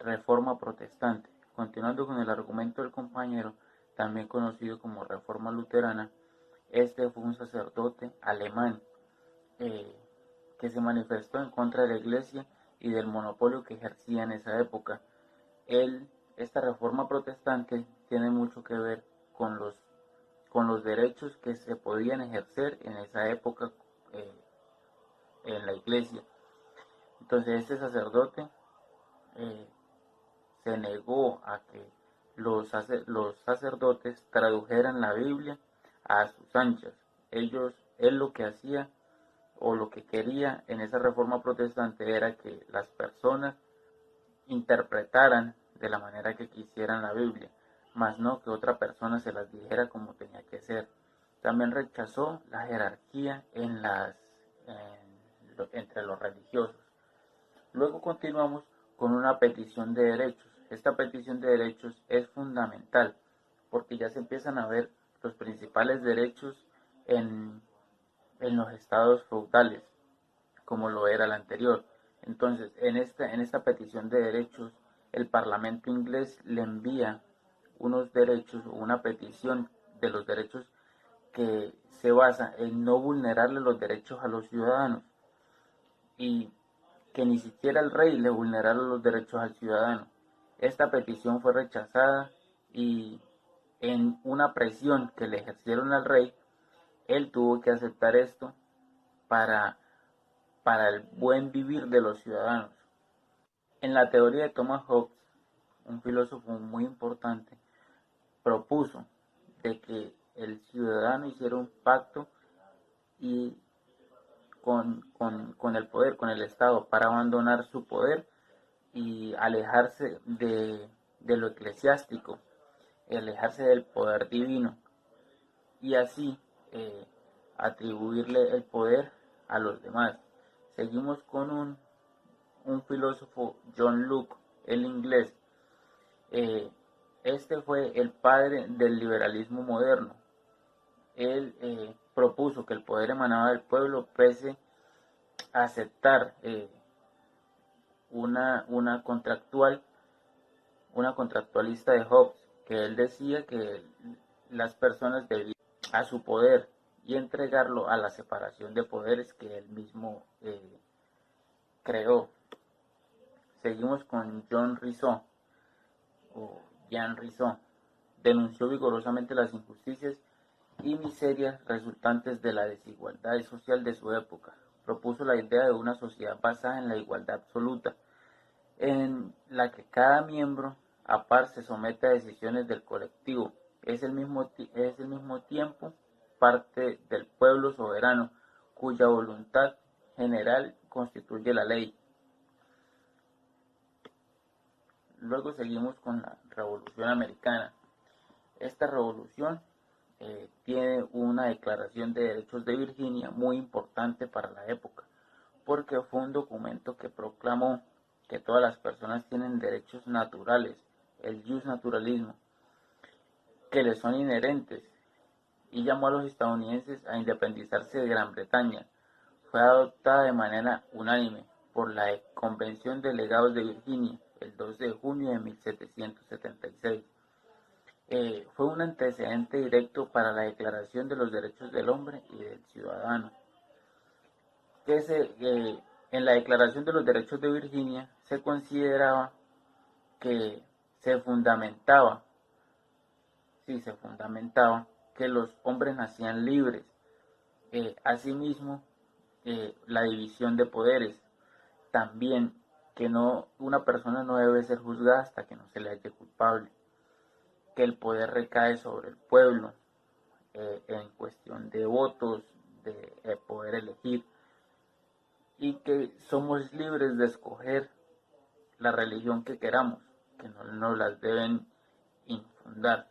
Reforma Protestante. Continuando con el argumento del compañero, también conocido como Reforma Luterana, este fue un sacerdote alemán eh, que se manifestó en contra de la Iglesia y del monopolio que ejercía en esa época. Esta reforma protestante tiene mucho que ver con los derechos que se podían ejercer en esa época eh, en la Iglesia. Entonces este sacerdote eh, se negó a que los sacerdotes tradujeran la Biblia a sus anchas. Él lo que hacía o lo que quería en esa reforma protestante era que las personas interpretaran de la manera que quisieran la Biblia, más no que otra persona se las dijera como tenía que ser. También rechazó la jerarquía entre los religiosos. Luego continuamos con una petición de derechos. Esta petición de derechos es fundamental porque ya se empiezan a ver los principales derechos en, en los estados feudales, como lo era el anterior. Entonces, en esta petición de derechos, el Parlamento inglés le envía unos derechos o una petición de los derechos que se basa en no vulnerarle los derechos a los ciudadanos y que ni siquiera el rey le vulnerara los derechos al ciudadano. Esta petición fue rechazada y en una presión que le ejercieron al rey, él tuvo que aceptar esto para, para el buen vivir de los ciudadanos. En la teoría de Thomas Hobbes, un filósofo muy importante, propuso de que el ciudadano hiciera un pacto y con el poder, con el Estado, para abandonar su poder y alejarse de lo eclesiástico, alejarse del poder divino y así eh, atribuirle el poder a los demás. Seguimos con un filósofo, John Locke, el inglés. Eh, este fue el padre del liberalismo moderno. Él propuso que el poder emanaba del pueblo pese a aceptar una una contractualista de Hobbes, que él decía que las personas debían a su poder y entregarlo a la separación de poderes que él mismo creó. Seguimos con John Rousseau o Jean Rousseau. Denunció vigorosamente las injusticias y miserias resultantes de la desigualdad social de su época. Propuso la idea de una sociedad basada en la igualdad absoluta, en la que cada miembro a par se somete a decisiones del colectivo. Es el mismo tiempo parte del pueblo soberano, cuya voluntad general constituye la ley. Luego seguimos con la Revolución Americana. Esta revolución tiene una declaración de derechos de Virginia muy importante para la época, porque fue un documento que proclamó que todas las personas tienen derechos naturales, el jus naturalismo, que les son inherentes, y llamó a los estadounidenses a independizarse de Gran Bretaña. Fue adoptada de manera unánime por la Convención de Legados de Virginia el 2 de junio de 1776. Fue un antecedente directo para la Declaración de los Derechos del Hombre y del Ciudadano, en la Declaración de los Derechos de Virginia se consideraba que se fundamentaba que los hombres nacían libres. Asimismo, la división de poderes, también que una persona no debe ser juzgada hasta que no se le halle culpable, que el poder recae sobre el pueblo en cuestión de votos, de poder elegir, y que somos libres de escoger la religión que queramos, que no nos las deben infundar.